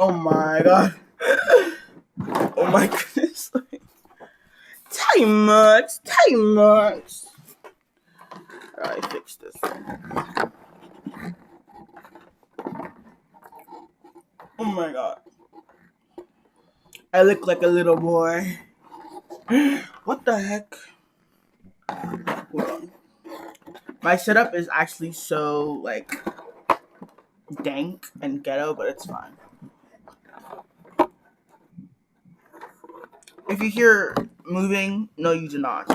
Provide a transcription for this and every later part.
Oh my god. Oh my goodness. Timex. Alright, fix this. Oh my god. I look like a little boy. What the heck? Hold on. My setup is actually so, like, dank and ghetto, but it's fine. If you hear moving, no, you do not.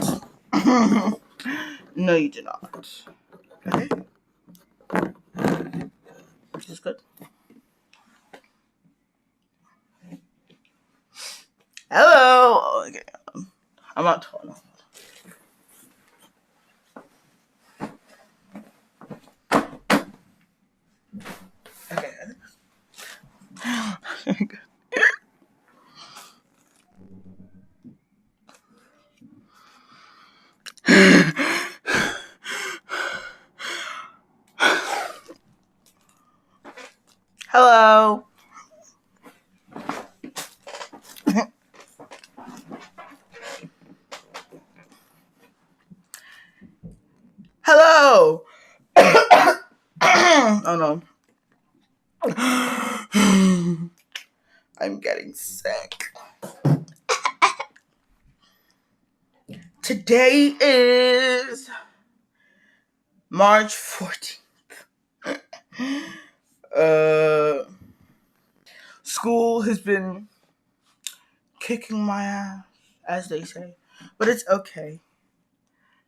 No, you do not. Okay? This is good. Hello! Okay. I'm not tall enough. Okay. Hello. Hello. Oh no. I'm getting sick. Today is March 14th. School has been kicking my ass, as they say. But it's okay.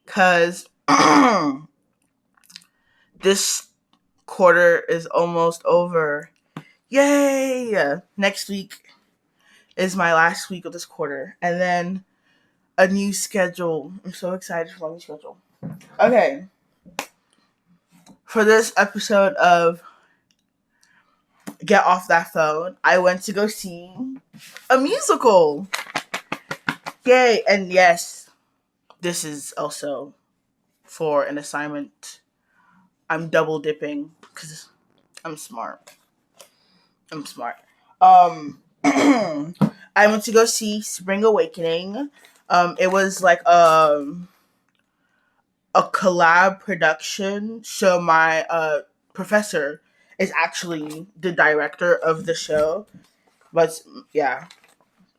Because this quarter is almost over. Yay! Next week is my last week of this quarter. And then a new schedule. I'm so excited for my new schedule. Okay. For this episode of Get Off That Phone, I went to go see a musical. Yay! And yes, this is also for an assignment. I'm double dipping because I'm smart. I went to go see Spring Awakening. It was like a collab production. So my professor is actually the director of the show. But yeah,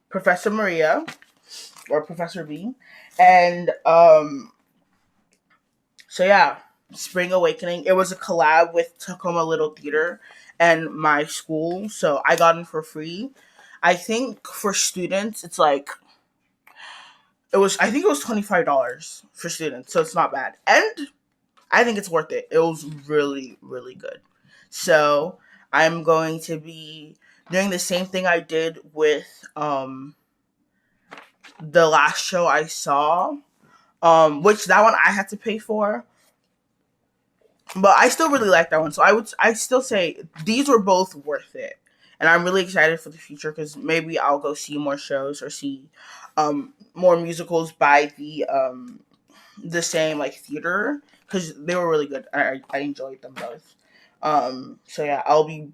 Professor Maria or Professor B. And so yeah, Spring Awakening. It was a collab with Tacoma Little Theater and my school. So I got in for free. I think for students it's like I think it was $25 for students, so it's not bad. And I think it's worth it. It was really, really good. So I'm going to be doing the same thing I did with the last show I saw. Which that one I had to pay for. But I still really like that one. So I still say these were both worth it. And I'm really excited for the future because maybe I'll go see more shows or see more musicals by the same like theater because they were really good. I enjoyed them both. So yeah, I'll be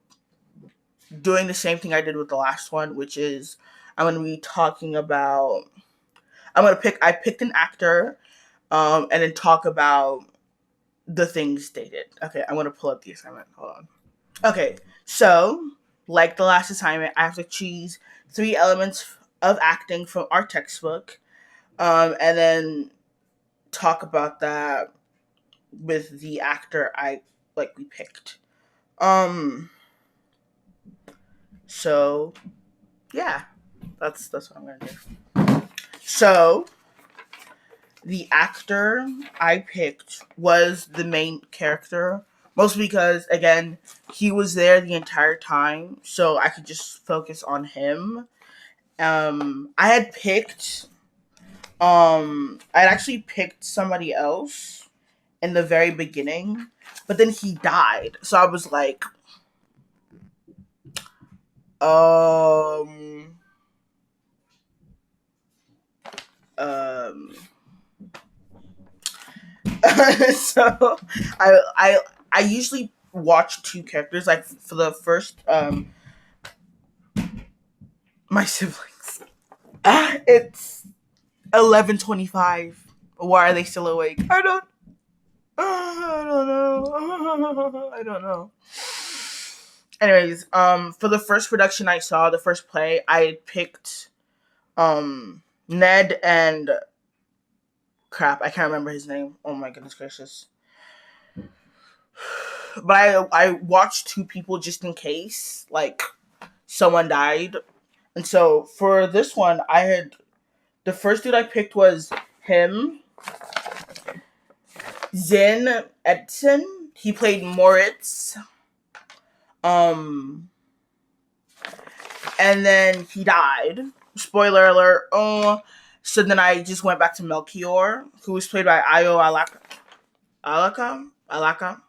doing the same thing I did with the last one, which is I'm gonna be talking about. I picked an actor, and then talk about the things they did. Okay, I'm gonna pull up the assignment. Hold on. Okay, so like the last assignment, I have to choose 3 elements of acting from our textbook, and then talk about that with the actor we picked. Um. So yeah, that's what I'm gonna do. So the actor I picked was the main character, mostly because again he was there the entire time, so I could just focus on him. I had picked. I'd actually picked somebody else in the very beginning, but then he died, so I was like, um, um. So I usually watch 2 characters. Like for the first My siblings. It's 11:25. Why are they still awake? I don't know. I don't know. Anyways, for the first production I saw, the first play, I picked Ned and crap, I can't remember his name. Oh my goodness gracious. But I watched two people just in case like someone died. And so for this one, the first dude I picked was him, Zin Edson. He played Moritz. Um and then he died. Spoiler alert. Oh, so then I just went back to Melchior, who was played by Ayo Alaka. Alaka.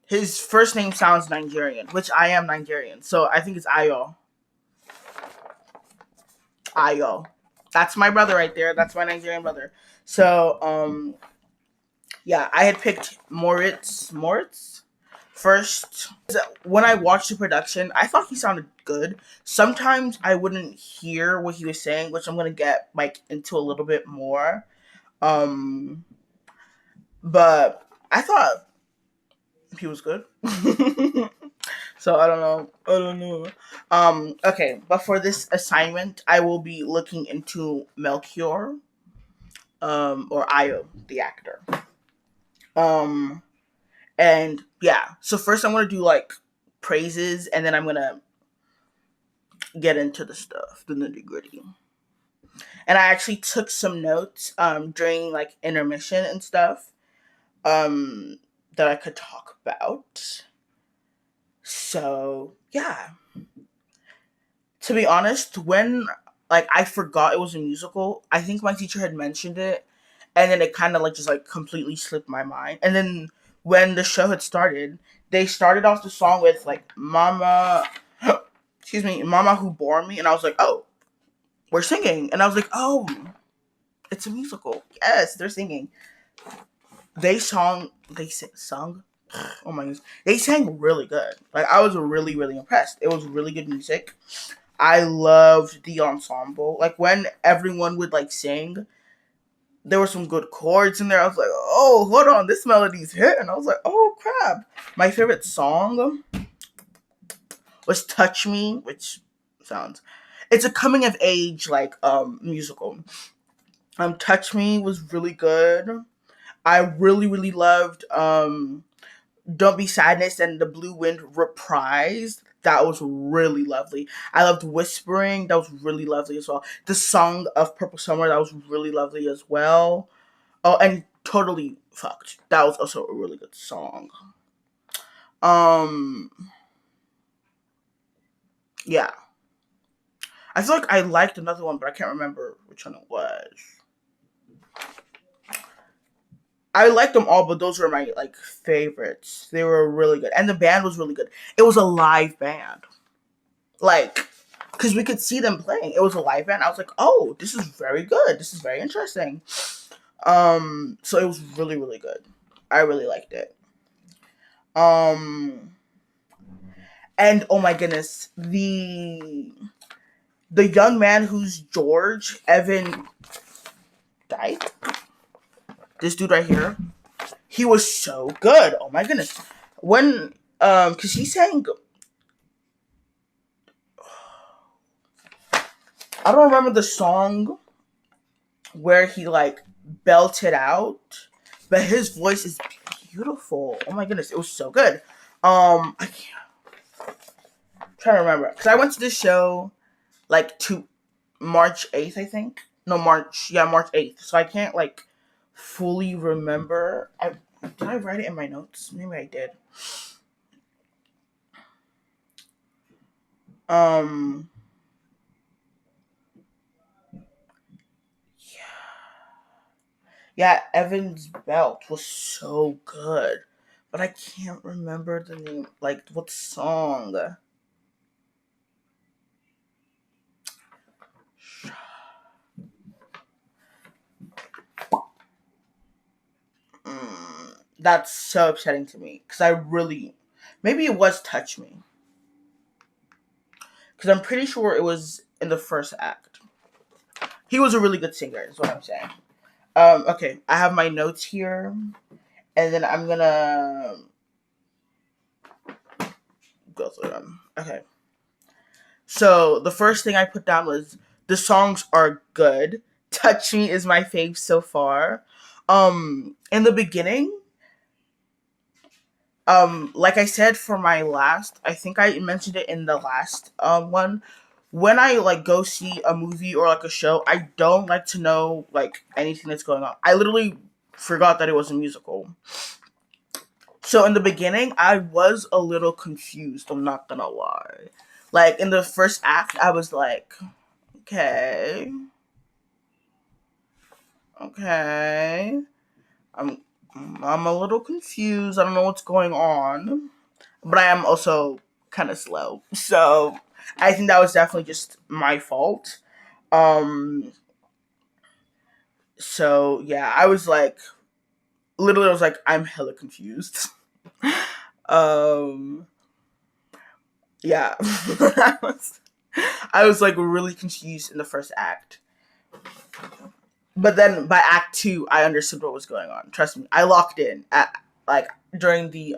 His first name sounds Nigerian, which I am Nigerian, so I think it's Ayo. Ayo. That's my brother right there. That's my Nigerian brother. So, yeah, I had picked Moritz first. When I watched the production, I thought he sounded good. Sometimes I wouldn't hear what he was saying, which I'm gonna get like into a little bit more. But I thought he was good. So I don't know. Okay, but for this assignment, I will be looking into Melchior, or Ayo, the actor. Um, and yeah, so first I'm gonna do like praises, and then I'm gonna get into the stuff, the nitty gritty. And I actually took some notes during like intermission and stuff um that I could talk about. So yeah, to be honest, when like I forgot it was a musical, I think my teacher had mentioned it, and then it kind of like just like completely slipped my mind. And then when the show had started, they started off the song with like "Mama," excuse me, "Mama Who Bore Me," and I was like, "Oh, we're singing," and I was like, "Oh, it's a musical. Yes, they're singing." Sung. Oh my goodness, they sang really good. Like I was really really impressed. It was really good music. I loved the ensemble. Like when everyone would like sing, there were some good chords in there. I was like, oh, hold on, this melody's hit. And I was like, oh crap. My favorite song was Touch Me, which sounds it's a coming of age like musical. Touch Me was really good. I really, really loved Don't Be Sadness and the Blue Wind reprised. That was really lovely. I loved Whispering. That was really lovely as well. The Song of Purple Summer. That was really lovely as well. Oh, and Totally Fucked. That was also a really good song. Um, yeah. I feel like I liked another one, but I can't remember which one it was. I liked them all, but those were my like favorites. They were really good, and the band was really good. It was a live band, like because we could see them playing. It was a live band. I was like, oh, this is very good. This is very interesting. So it was really really good. I really liked it. Um, and oh my goodness, the young man who's George Evan Dyke, this dude right here, he was so good. Oh my goodness, when because he sang, I don't remember the song where he like belted out, but his voice is beautiful. Oh my goodness, it was so good. I can't, I'm trying to remember because I went to this show like to March 8th, I think. No, March 8th. So I can't like fully remember. Did I write it in my notes? Maybe I did. Um, yeah, Evan's belt was so good, but I can't remember the name. Like what song? That's so upsetting to me because I really, maybe it was Touch Me because I'm pretty sure it was in the first act. He was a really good singer, is what I'm saying. Okay, I have my notes here, and then I'm gonna go through them. Okay. So the first thing I put down was the songs are good. Touch Me is my fave so far. In the beginning, like I said for my last, I think I mentioned it in the last one. When I like go see a movie or like a show, I don't like to know like anything that's going on. I literally forgot that it was a musical. So in the beginning, I was a little confused. I'm not gonna lie. Like in the first act, I was like, okay, okay, I'm I'm a little confused. I don't know what's going on, but I am also kind of slow. So I think that was definitely just my fault. Um. So yeah, I was like, literally, I was like, I'm hella confused. um. Yeah. I was like really confused in the first act. But then by act 2 I understood what was going on. Trust me. I locked in at like during the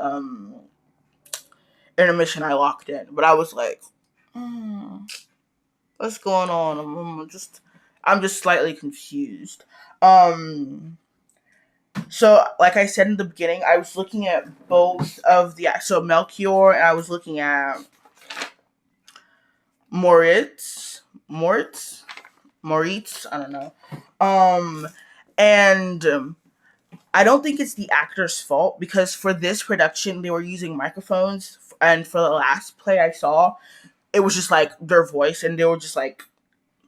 intermission. I locked in. But I was like, hmm, what's going on? I'm just slightly confused. Um so like I said in the beginning, I was looking at both of the so Melchior, and I was looking at Moritz. Moritz? Moritz, I don't know. Um, and I don't think it's the actor's fault, because for this production they were using microphones, and for the last play I saw, it was just like their voice, and they were just like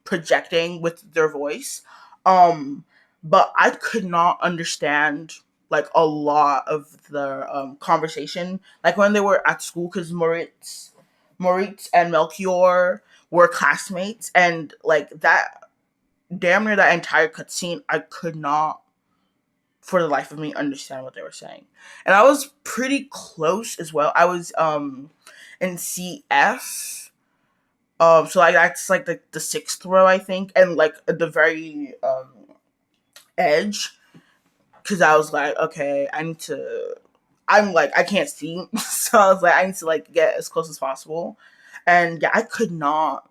projecting with their voice. Um, but I could not understand like a lot of the conversation, like when they were at school, because Moritz and Melchior were classmates, and like that damn near that entire cutscene, I could not, for the life of me, understand what they were saying. And I was pretty close as well. I was in CF. So like that's like the sixth row, I think, and like at the very edge, because I was like, okay, I need to. I'm like, I can't see, so I was like, I need to like get as close as possible, and yeah, I could not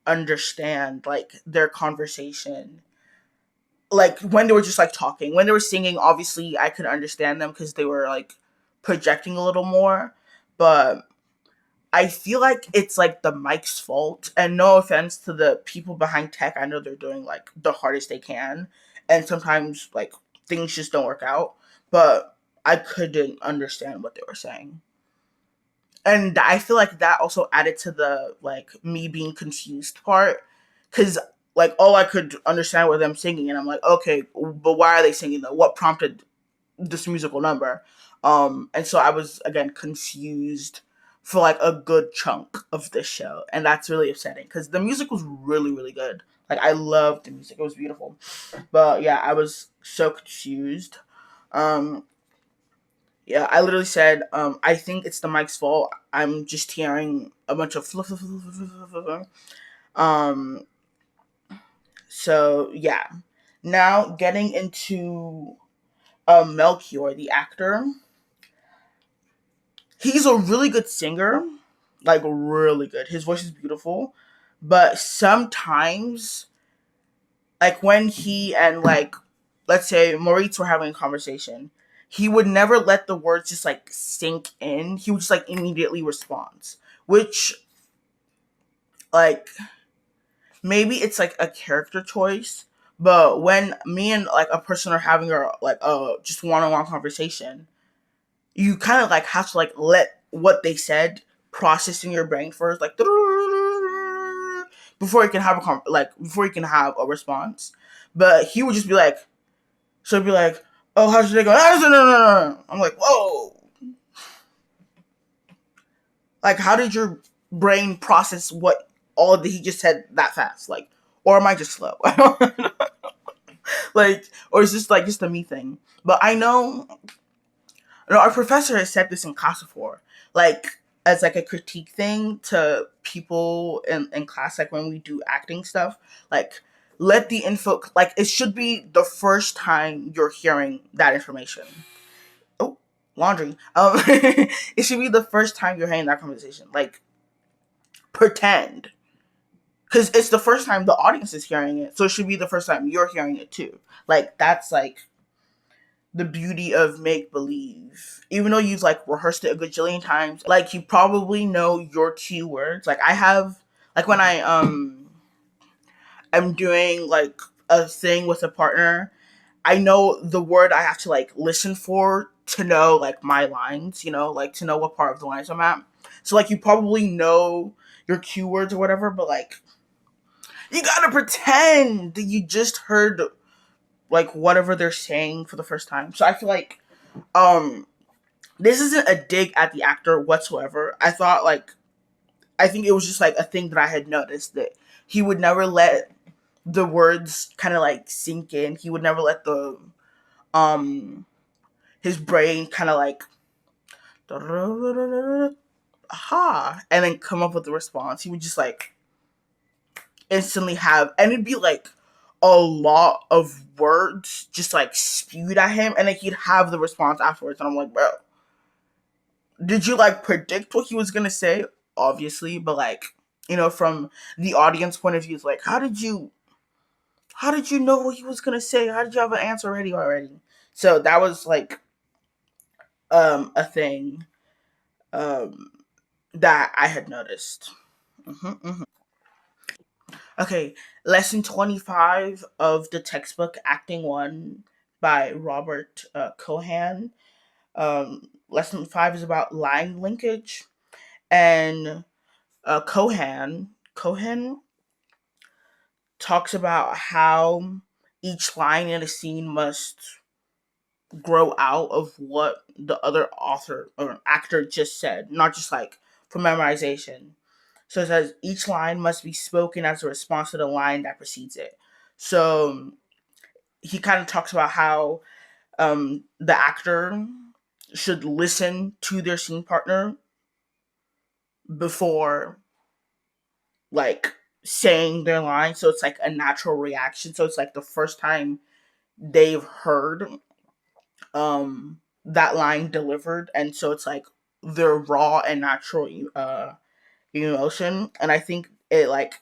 understand like their conversation, like when they were just like talking. When they were singing, obviously I could understand them because they were like projecting a little more. But I feel like it's like the mic's fault. And no offense to the people behind tech, I know they're doing like the hardest they can, and sometimes like things just don't work out. But I couldn't understand what they were saying. And I feel like that also added to the like me being confused part, because like all I could understand was them singing, and I'm like, okay, but why are they singing though? What prompted this musical number? And so I was again confused for like a good chunk of this show, and that's really upsetting because the music was really good. Like I loved the music; it was beautiful. But yeah, I was so confused. Um, yeah, I literally said, I think it's the mic's fault. I'm just hearing a bunch of fluff, fluff, fluff, fluff, fluff, fluff, fluff. Um, so yeah. Now getting into Melchior, the actor. He's a really good singer, like really good. His voice is beautiful, but sometimes, like when he and like, let's say Maurice were having a conversation, he would never let the words just like sink in. He would just like immediately respond, which like maybe it's like a character choice, but when me and like a person are having a like a just one-on-one conversation, you kind of like have to like let what they said process in your brain first, like before you can have before you can have a response. But he would just be like, so he'd be like, "Oh, how's your day going?" "Ah, no, no, no, no." I'm like, "Whoa!" Like, how did your brain process what all that he just said that fast? Like, or am I just slow? Like, or is this like just a me thing? But I know, our professor has said this in class before. Like, as like a critique thing to people in class, like when we do acting stuff, like let the info, like it should be the first time you're hearing that information. Oh, laundry. It should be the first time you're hearing that conversation. Like pretend, because it's the first time the audience is hearing it, so it should be the first time you're hearing it too. Like that's like the beauty of make believe. Even though you've like rehearsed it a gajillion times, like you probably know your keywords. Like I have, like when I'm doing like a thing with a partner, I know the word I have to like listen for to know like my lines, like to know what part of the lines I'm at. So like you probably know your keywords or whatever, but like you gotta pretend that you just heard like whatever they're saying for the first time. So I feel like um this isn't a dig at the actor whatsoever. I think it was just like a thing that I had noticed that he would never let the words kind of like sink in. He would never let the um his brain kind of like aha and then come up with the response. He would just like instantly have, and it'd be like a lot of words just like spewed at him, and then he'd have the response afterwards. And I'm like, bro, did you like predict what he was gonna say? Obviously, but like, from the audience point of view, it's like, how did you know what he was gonna say? How did you have an answer ready already? So that was like a thing um that I had noticed. Okay, lesson 25 of the textbook Acting 1 by Robert Cohan. Lesson 5 is about line linkage, and Cohen talks about how each line in a scene must grow out of what the other author or actor just said, not just like for memorization. So it says each line must be spoken as a response to the line that precedes it. So he kind of talks about how the actor should listen to their scene partner before like saying their line, so it's like a natural reaction, so it's like the first time they've heard that line delivered, and so it's like their raw and natural emotion. And I think it like,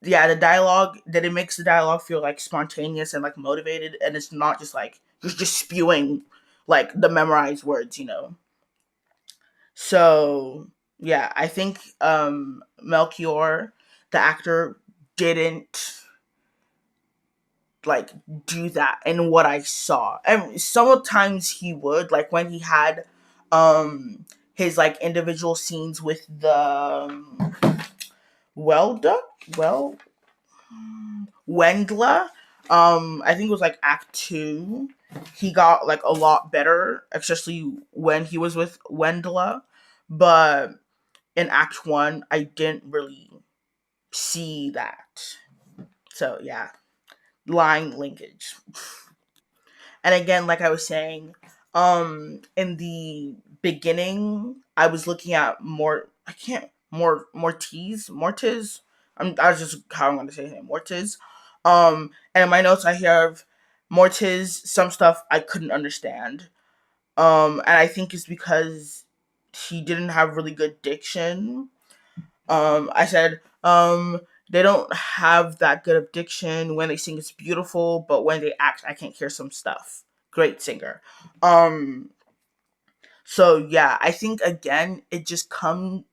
yeah, the dialogue, that it makes the dialogue feel like spontaneous and like motivated, and it's not just like just spewing like the memorized words. So yeah, I think Melchior, the actor, didn't like do that in what I saw. And sometimes he would, like when he had his like individual scenes with the Welda, well, Wendla. I think it was like Act Two. He got like a lot better, especially when he was with Wendla. But in Act One, I didn't really see that. So yeah, line linkage. And again, like I was saying, in the beginning, I was looking at more. I can't Mortiz. I was just how I'm going to say him, Mortiz. And in my notes, I have Mortiz. Some stuff I couldn't understand. And I think it's because he didn't have really good diction. I said, they don't have that good of diction. When they sing, it's beautiful, but when they act, I can't hear some stuff. Great singer. Um, so yeah, I think again, it just came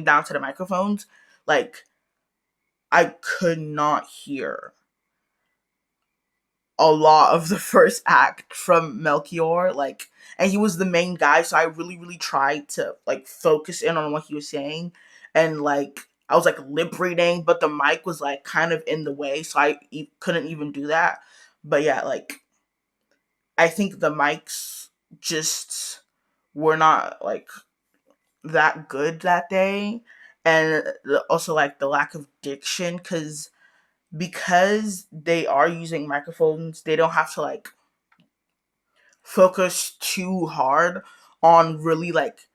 down to the microphones. Like I could not hear a lot of the first act from Melchior, like, and he was the main guy, so I really, really tried to like focus in on what he was saying, and like I was like lip reading, but the mic was like kind of in the way, so couldn't even do that. But yeah, like I think the mics just were not like that good that day, and also like the lack of diction, because they are using microphones, they don't have to like focus too hard on really like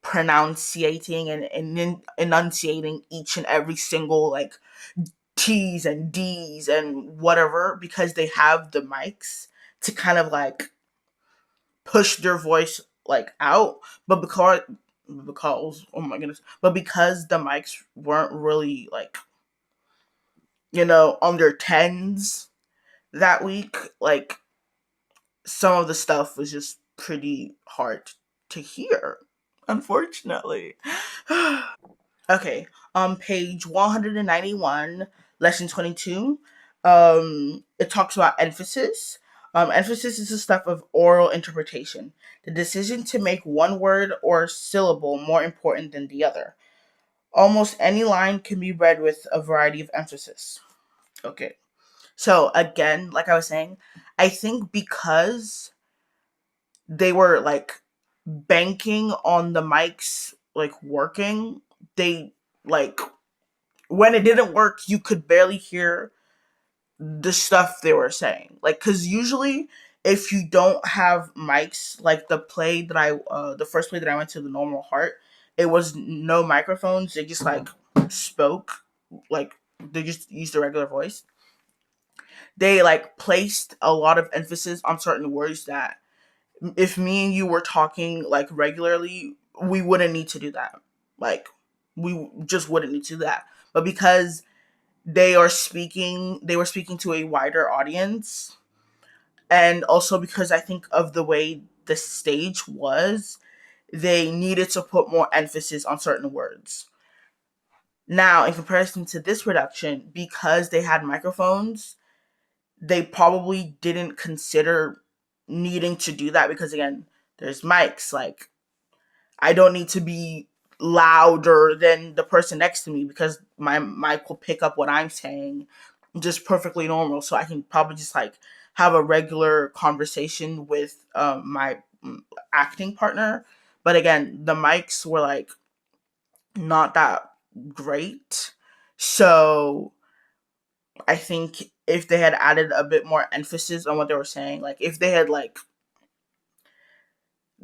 pronunciating and enunciating each and every single like T's and D's and whatever, because they have the mics to kind of like push their voice like out. But because oh my goodness, but because the mics weren't really like, on their tens that week, like some of the stuff was just pretty hard to hear, unfortunately. Okay, on page 191, lesson 22, it talks about emphasis. Emphasis is the stuff of oral interpretation, the decision to make one word or syllable more important than the other. Almost any line can be read with a variety of emphasis. Okay, so again, like I was saying, I think because they were like banking on the mics like working, they like when it didn't work, you could barely hear the stuff they were saying. Like, cause usually if you don't have mics, like the first play that I went to, the Normal Heart, it was no microphones. They just like spoke, like they just used a regular voice. They like placed a lot of emphasis on certain words that if me and you were talking like regularly, we wouldn't need to do that. Like, we just wouldn't need to do that. But because they were speaking to a wider audience, and also because I think of the way the stage was, they needed to put more emphasis on certain words. Now, in comparison to this production, because they had microphones, they probably didn't consider needing to do that because again, there's mics. Like, I don't need to be louder than the person next to me because my mic will pick up what I'm saying just perfectly normal. So I can probably just like have a regular conversation with my acting partner. But again, the mics were like not that great. So I think if they had added a bit more emphasis on what they were saying, like if they had like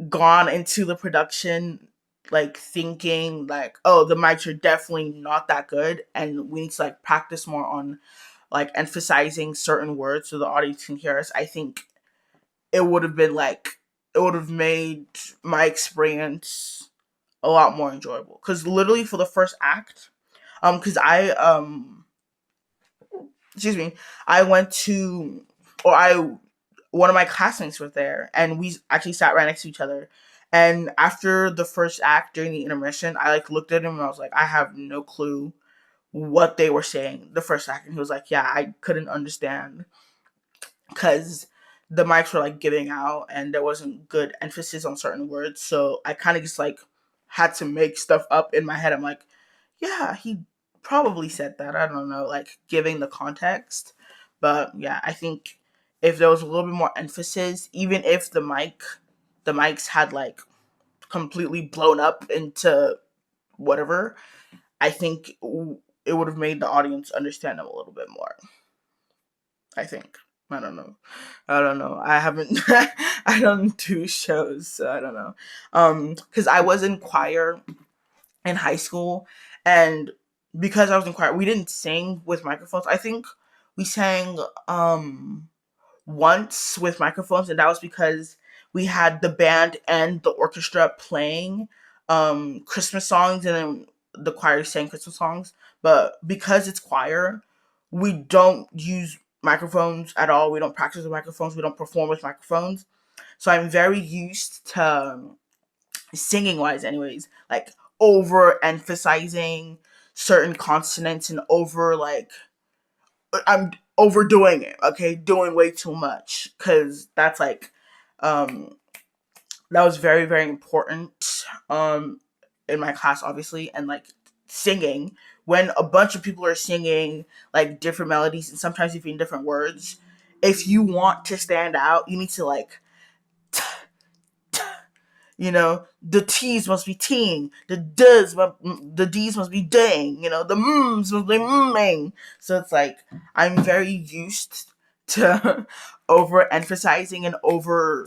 gone into the production like thinking like, oh, the mics are definitely not that good and we need to like practice more on like emphasizing certain words so the audience can hear us, I think it would have been like it would have made my experience a lot more enjoyable. Because literally for the first act, because excuse me, I went to, or I, one of my classmates was there, and we actually sat right next to each other. And after the first act, during the intermission, I like looked at him and I was like, I have no clue what they were saying the first act, and he was like, yeah, I couldn't understand because the mics were like giving out and there wasn't good emphasis on certain words. So I kind of just like had to make stuff up in my head. I'm like, yeah, he probably said that. I don't know, like giving the context. But yeah, I think if there was a little bit more emphasis, even if the mics had like completely blown up into whatever, I think it would have made the audience understand them a little bit more. I think. I don't know. I don't know. I haven't. I don't do shows, so I don't know. Because I was in choir in high school, and because I was in choir, we didn't sing with microphones. I think we sang once with microphones, and that was because we had the band and the orchestra playing Christmas songs, and then the choir sang Christmas songs. But because it's choir, we don't use microphones at all. We don't practice with microphones. We don't perform with microphones. So I'm very used to singing wise, anyways, like over emphasizing certain consonants and over like I'm overdoing it. Okay, doing way too much because that's like um that was very very important in my class, obviously, and like singing when a bunch of people are singing like different melodies and sometimes even different words. If you want to stand out, you need to like the T's must be teeing, the D's must be dang, the mms must be mming. So it's like I'm very used to over emphasizing and over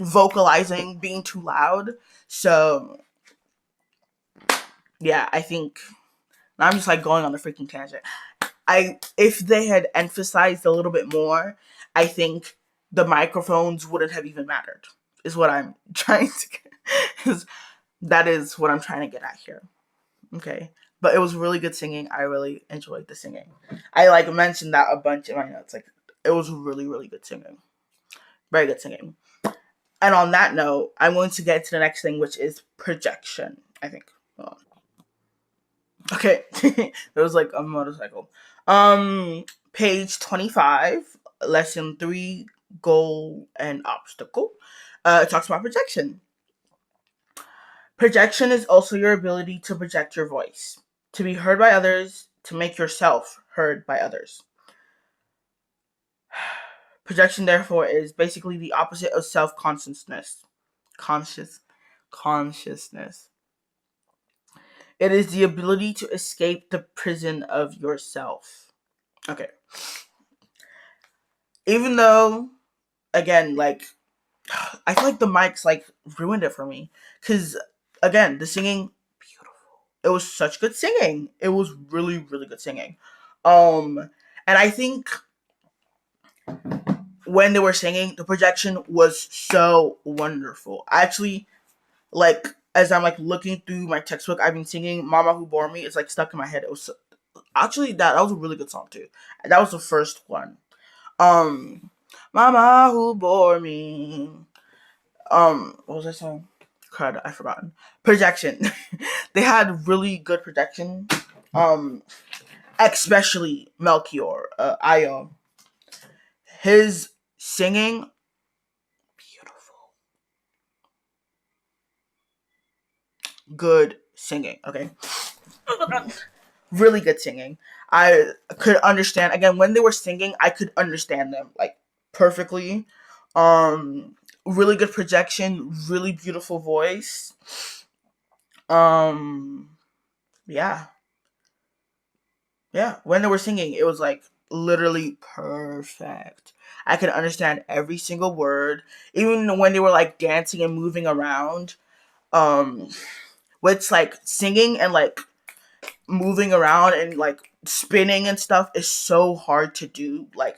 vocalizing, being too loud. So yeah, I think I'm just like going on a freaking tangent. If they had emphasized a little bit more, I think the microphones wouldn't have even mattered. Is what I'm trying to get. That is what I'm trying to get at here. Okay. But it was really good singing. I really enjoyed the singing. I like mentioned that a bunch in my notes. Like it was really, really good singing. Very good singing. And on that note, I'm going to get to the next thing, which is projection, I think. Okay. There was like a motorcycle. Page 25, lesson 3, goal and obstacle. It talks about projection. Projection is also your ability to project your voice, to be heard by others, to make yourself heard by others. Projection, therefore, is basically the opposite of self-consciousness. Consciousness. It is the ability to escape the prison of yourself. Okay. Even though, again, like, I feel like the mics, like, ruined it for me. Because, again, the singing, beautiful. It was such good singing. It was really, really good singing. And I think when they were singing, the projection was so wonderful. I actually, like, as I'm, like, looking through my textbook, I've been singing Mama Who Bore Me. It's, like, stuck in my head. It was actually, that was a really good song, too. That was the first one. Mama Who Bore Me. What was that song? Crud, I've forgotten. Projection. They had really good projection. Especially Melchior, Io. His singing, beautiful. Good singing, okay? Really good singing. I could understand, again, when they were singing, I could understand them, like, perfectly. Really good projection, really beautiful voice. Yeah. Yeah, when they were singing, it was, like, literally perfect. I could understand every single word, even when they were, like, dancing and moving around. Which, like, singing and, like, moving around and, like, spinning and stuff is so hard to do. Like,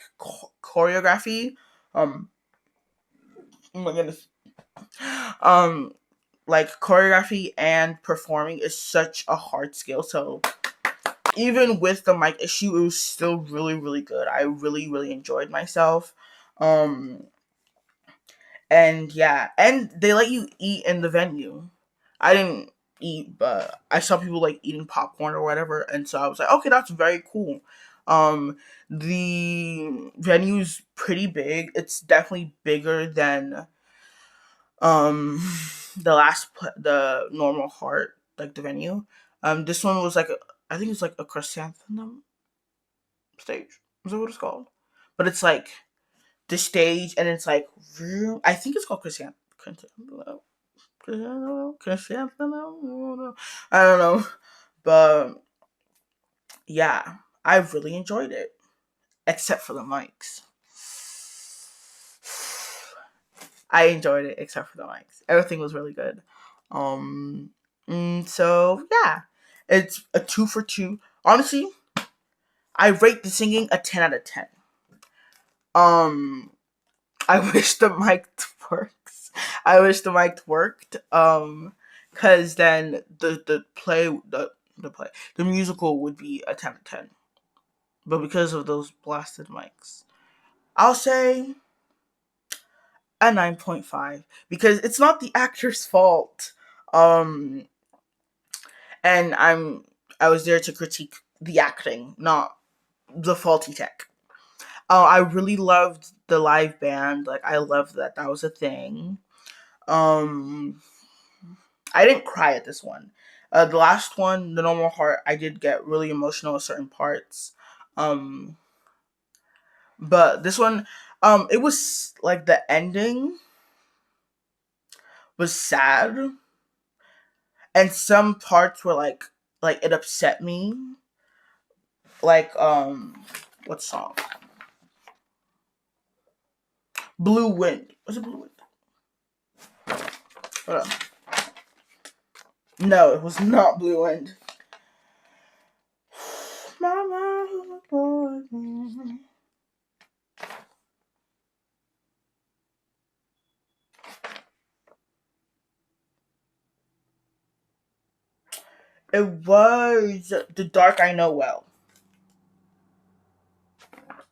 choreography. Oh my goodness. Like, choreography and performing is such a hard skill. So, even with the mic issue, it was still really, really good. I really, really enjoyed myself. And yeah, and they let you eat in the venue. I didn't eat, but I saw people, like, eating popcorn or whatever, and so I was like, okay, that's very cool. The venue's pretty big. It's definitely bigger than the normal heart, like, the venue. This one was like I think it's like a chrysanthemum stage. Is that what it's called? But it's like the stage, and it's like, I think it's called chrysanthemum. I don't know, but yeah, I really enjoyed it, except for the mics. I enjoyed it except for the mics. Everything was really good. So yeah, it's a 2 for 2. Honestly, I rate the singing a 10 out of 10. I wish the mic works. I wish the mic worked. Cause then the musical would be a 10 out of 10. But because of those blasted mics, I'll say a 9.5, because it's not the actor's fault. And I was there to critique the acting, not the faulty tech. I really loved the live band. Like, I loved that was a thing. I didn't cry at this one. The last one, The Normal Heart, I did get really emotional at certain parts. But this one, it was like the ending was sad, and some parts were like it upset me. Like, what song? Blue Wind. Was it Blue Wind? Hold on. No, it was not Blue Wind. Mama, it was The Dark I Know Well.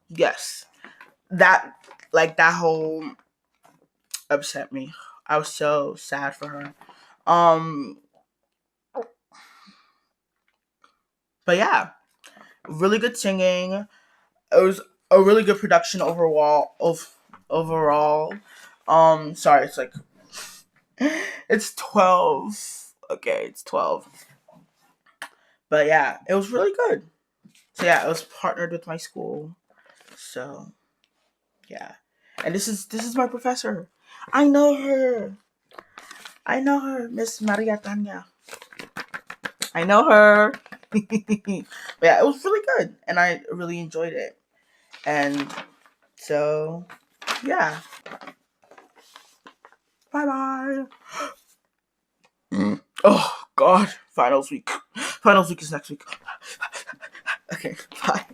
Yes. That, like, that whole upset me. I was so sad for her. Um, but yeah, really good singing. It was a really good production overall. Sorry, it's like it's 12. Okay, it's 12. But yeah, it was really good. So yeah, it was partnered with my school. So yeah, and this is my professor. I know her. I know her, Miss Maria Tanya. I know her. But yeah, it was really good, and I really enjoyed it. And so yeah, bye bye. Oh God, finals week. Finals week is next week. Okay, bye.